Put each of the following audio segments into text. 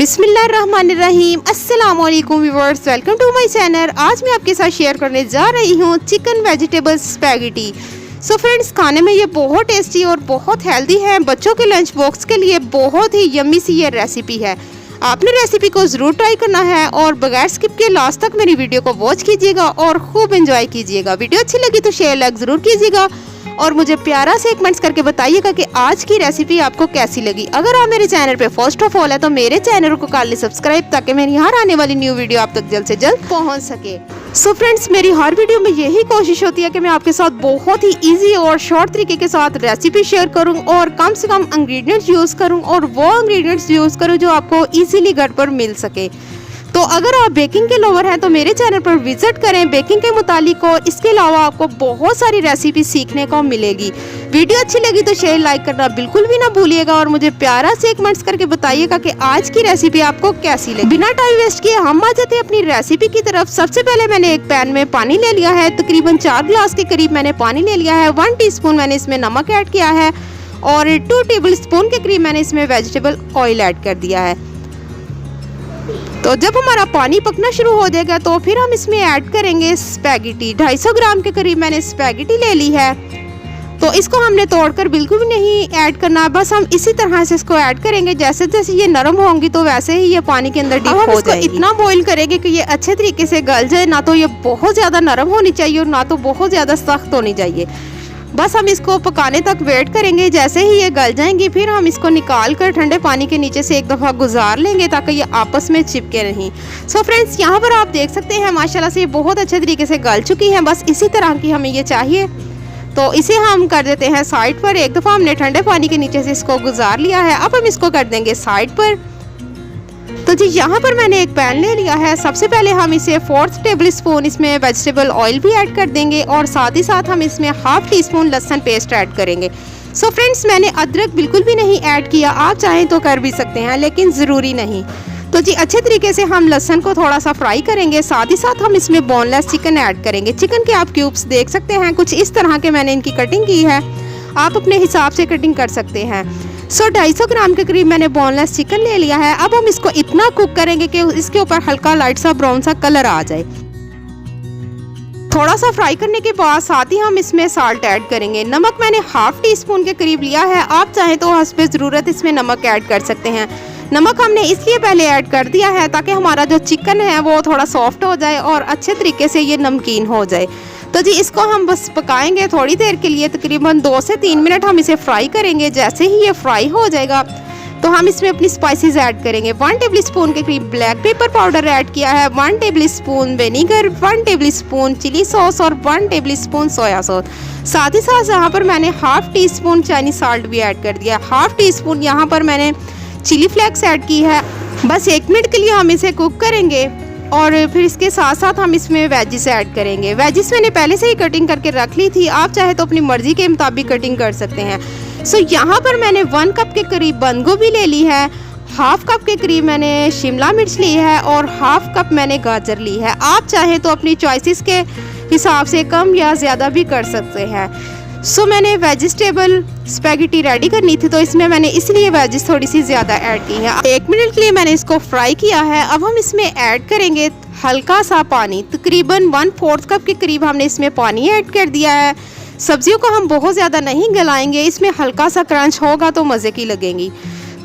बिस्मिल्लाहिर्रहमानिर्रहीम। अस्सलामुअलैकुम viewers, welcome to my channel. आज मैं आपके साथ शेयर करने जा रही हूँ chicken vegetable spaghetti. So friends, खाने में ये बहुत टेस्टी और बहुत हेल्दी है। बच्चों के लंच बॉक्स के लिए बहुत ही यम्मी सी ये रेसिपी है। आपने रेसिपी को ज़रूर ट्राई करना है और बगैर स्किप के लास्ट तक मेरी वीडियो को वॉच कीजिएगा और खूब एंजॉय कीजिएगा। वीडियो अच्छी लगी तो शेयर लाइक ज़रूर कीजिएगा और मुझे प्यारा से कमेंट्स करके बताइएगा कि आज की रेसिपी आपको कैसी लगी। अगर आप मेरे चैनल पे फर्स्ट ऑफ ऑल है तो मेरे चैनल को कर ले सब्सक्राइब, ताकि मेरी हर आने वाली न्यू वीडियो आप तक जल्द से जल्द पहुंच सके। सो फ्रेंड्स, मेरी हर वीडियो में यही कोशिश होती है कि मैं आपके साथ बहुत ही इजी और शॉर्ट तरीके के साथ रेसिपी शेयर करूं और कम से कम इंग्रेडिएंट्स यूज़ करूं और वो इंग्रेडिएंट्स यूज़ करूं जो आपको इजीली घर पर मिल सके। तो अगर आप बेकिंग के लवर हैं तो मेरे चैनल पर विजिट करें बेकिंग के मुतालिक, और इसके अलावा आपको बहुत सारी रेसिपी सीखने को मिलेगी। वीडियो अच्छी लगी तो शेयर लाइक करना बिल्कुल भी ना भूलिएगा और मुझे प्यारा से कमेंट्स करके बताइएगा कि आज की रेसिपी आपको कैसी लगी। बिना टाइम वेस्ट किए हम आ जाते हैं अपनी रेसिपी की तरफ। सबसे पहले मैंने एक पैन में पानी ले लिया है, तकरीबन 4 गिलास के करीब मैंने पानी ले लिया है। 1 टीस्पून मैंने इसमें नमक ऐड किया है और 2 टेबल स्पून के करीब मैंने इसमें वेजिटेबल ऑयल ऐड कर दिया है। तो जब हमारा पानी पकना शुरू हो जाएगा तो फिर हम इसमें ऐड करेंगे स्पैगेटी। 250 ग्राम के करीब मैंने स्पैगेटी ले ली है। तो इसको हमने तोड़कर बिल्कुल भी नहीं ऐड करना, बस हम इसी तरह से इसको ऐड करेंगे। जैसे जैसे ये नरम होंगी तो वैसे ही ये पानी के अंदर डिप हो जाएगी। इतना बॉईल करेंगे कि ये अच्छे तरीके से गल जाए, ना तो ये बहुत ज़्यादा नरम होनी चाहिए और ना तो बहुत ज़्यादा सख्त होनी चाहिए। बस हम इसको पकाने तक वेट करेंगे। जैसे ही ये गल जाएंगी फिर हम इसको निकाल कर ठंडे पानी के नीचे से एक दफ़ा गुजार लेंगे ताकि ये आपस में चिपके नहीं। सो फ्रेंड्स, यहाँ पर आप देख सकते हैं माशाल्लाह से ये बहुत अच्छे तरीके से गल चुकी हैं। बस इसी तरह की हमें ये चाहिए। तो इसे हम कर देते हैं साइड पर। एक दफ़ा हमने ठंडे पानी के नीचे से इसको गुजार लिया है, अब हम इसको कर देंगे साइड पर। तो जी यहाँ पर मैंने एक पैन ले लिया है। सबसे पहले हम इसे 4 टेबल स्पून इसमें वेजिटेबल ऑयल भी ऐड कर देंगे और साथ ही साथ हम इसमें 1/2 टीस्पून लहसुन पेस्ट ऐड करेंगे। सो फ्रेंड्स, मैंने अदरक बिल्कुल भी नहीं ऐड किया, आप चाहें तो कर भी सकते हैं लेकिन ज़रूरी नहीं। तो जी अच्छे तरीके से हम लहसुन को थोड़ा सा फ्राई करेंगे। साथ ही साथ हम इसमें बोनलेस चिकन ऐड करेंगे। चिकन के आप क्यूब्स देख सकते हैं, कुछ इस तरह के मैंने इनकी कटिंग की है। आप अपने हिसाब से कटिंग कर सकते हैं। सो 250 ग्राम के करीब मैंने बोनलेस चिकन ले लिया है। अब हम इसको इतना कुक करेंगे कि इसके ऊपर हल्का लाइट सा ब्राउन सा कलर आ जाए। थोड़ा सा फ्राई करने के बाद साथ ही हम इसमें साल्ट ऐड करेंगे। नमक मैंने 1/2 टीस्पून के करीब लिया है, आप चाहें तो हस्बे ज़रूरत इसमें नमक ऐड कर सकते हैं। नमक हमने इसलिए पहले ऐड कर दिया है ताकि हमारा जो चिकन है वो थोड़ा सॉफ्ट हो जाए और अच्छे तरीके से ये नमकीन हो जाए। तो जी इसको हम बस पकाएंगे थोड़ी देर के लिए, तकरीबन 2 से 3 मिनट हम इसे फ्राई करेंगे। जैसे ही ये फ्राई हो जाएगा तो हम इसमें अपनी स्पाइसेस ऐड करेंगे। 1 टेबल स्पून के करीब ब्लैक पेपर पाउडर ऐड किया है, 1 table spoon vinegar, 1 table spoon chilli sauce और 1 टेबल स्पून सोया सॉस। साथ ही साथ यहाँ पर मैंने 1/2 टीस्पून चाइनीज साल्ट भी ऐड कर दिया। 1/2 टीस्पून यहाँ पर मैंने चिली फ्लेक्स ऐड की है। बस 1 मिनट के लिए हम इसे कुक करेंगे और फिर इसके साथ साथ हम इसमें वेजिस ऐड करेंगे। वेजिस मैंने पहले से ही कटिंग करके रख ली थी, आप चाहे तो अपनी मर्जी के मुताबिक कटिंग कर सकते हैं। सो यहाँ पर मैंने 1 कप के करीब बंद गोभी ले ली है, 1/2 कप के करीब मैंने शिमला मिर्च ली है और 1/2 कप मैंने गाजर ली है। आप चाहे तो अपनी चॉइसेस के हिसाब से कम या ज़्यादा भी कर सकते हैं। सो मैंने वेजिटेबल स्पैगेटी रेडी करनी थी तो इसमें मैंने इसलिए वेजिस थोड़ी सी ज़्यादा ऐड की है। 1 मिनट के लिए मैंने इसको फ्राई किया है। अब हम इसमें ऐड करेंगे हल्का सा पानी, तकरीबन 1/4 कप के करीब हमने इसमें पानी ऐड कर दिया है। सब्जियों को हम बहुत ज़्यादा नहीं गलाएंगे, इसमें हल्का सा क्रंच होगा तो मज़े की लगेंगी।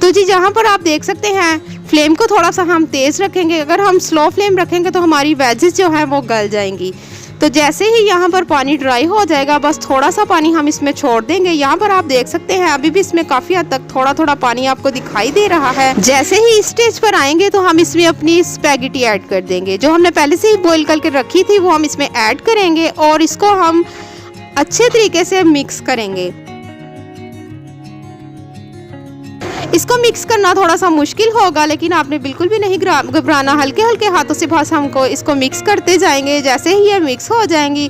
तो जी जहाँ पर आप देख सकते हैं फ्लेम को थोड़ा सा हम तेज़ रखेंगे। अगर हम स्लो फ्लेम रखेंगे तो हमारी वेजिस जो है वो गल जाएंगी। तो जैसे ही यहाँ पर पानी ड्राई हो जाएगा बस थोड़ा सा पानी हम इसमें छोड़ देंगे। यहाँ पर आप देख सकते हैं अभी भी इसमें काफ़ी हद तक थोड़ा थोड़ा पानी आपको दिखाई दे रहा है। जैसे ही इस स्टेज पर आएंगे तो हम इसमें अपनी स्पैगेटी ऐड कर देंगे। जो हमने पहले से ही बॉईल करके रखी थी वो हम इसमें ऐड करेंगे और इसको हम अच्छे तरीके से मिक्स करेंगे। इसको मिक्स करना थोड़ा सा मुश्किल होगा लेकिन आपने बिल्कुल भी नहीं घबराना, हल्के हल्के हाथों से बस हमको इसको मिक्स करते जाएंगे। जैसे ही ये मिक्स हो जाएंगी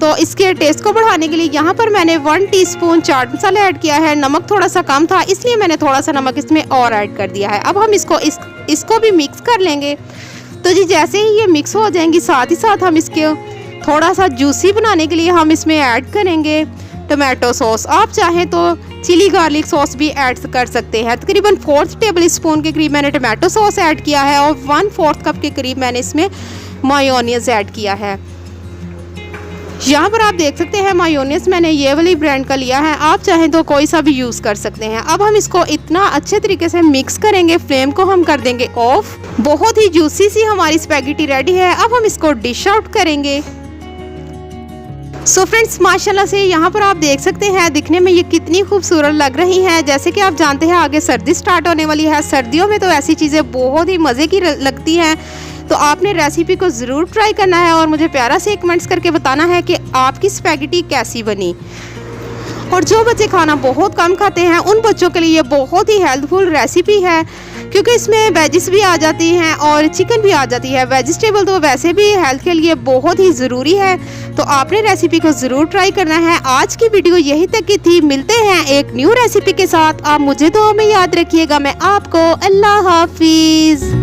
तो इसके टेस्ट को बढ़ाने के लिए यहाँ पर मैंने 1 टीस्पून चाट मसाला ऐड किया है। नमक थोड़ा सा कम था इसलिए मैंने थोड़ा सा नमक इसमें और ऐड कर दिया है। अब हम इसको भी मिक्स कर लेंगे। तो जी जैसे ही ये मिक्स हो जाएंगी साथ ही साथ हम इसके थोड़ा सा जूसी बनाने के लिए हम इसमें ऐड करेंगे टमाटो सॉस। आप चाहें तो चिली गार्लिक सॉस भी ऐड कर सकते हैं। तकरीबन 4 टेबल स्पून के करीब मैंने टमाटो सॉस ऐड किया है और 1/4 कप के करीब मैंने इसमें मायोनीज ऐड किया है। यहाँ पर आप देख सकते हैं मायोनीज मैंने ये वाली ब्रांड का लिया है, आप चाहें तो कोई सा भी यूज़ कर सकते हैं। अब हम इसको इतना अच्छे तरीके से मिक्स करेंगे, फ्लेम को हम कर देंगे ऑफ। बहुत ही जूसी सी हमारी स्पैगेटी रेडी है। अब हम इसको डिश आउट करेंगे। सो फ्रेंड्स, माशाल्लाह से यहाँ पर आप देख सकते हैं दिखने में ये कितनी खूबसूरत लग रही हैं। जैसे कि आप जानते हैं आगे सर्दी स्टार्ट होने वाली है, सर्दियों में तो ऐसी चीज़ें बहुत ही मज़े की लगती हैं। तो आपने रेसिपी को ज़रूर ट्राई करना है और मुझे प्यारा से कमेंट्स करके बताना है कि आपकी स्पैगेटी कैसी बनी। और जो बच्चे खाना बहुत कम खाते हैं उन बच्चों के लिए ये बहुत ही हेल्पफुल रेसिपी है, क्योंकि इसमें वेजिस भी आ जाती हैं और चिकन भी आ जाती है। वेजिटेबल तो वैसे भी हेल्थ के लिए बहुत ही ज़रूरी है, तो आपने रेसिपी को ज़रूर ट्राई करना है। आज की वीडियो यहीं तक की थी, मिलते हैं एक न्यू रेसिपी के साथ। आप मुझे दुआ में याद रखिएगा। मैं आपको अल्लाह हाफिज़।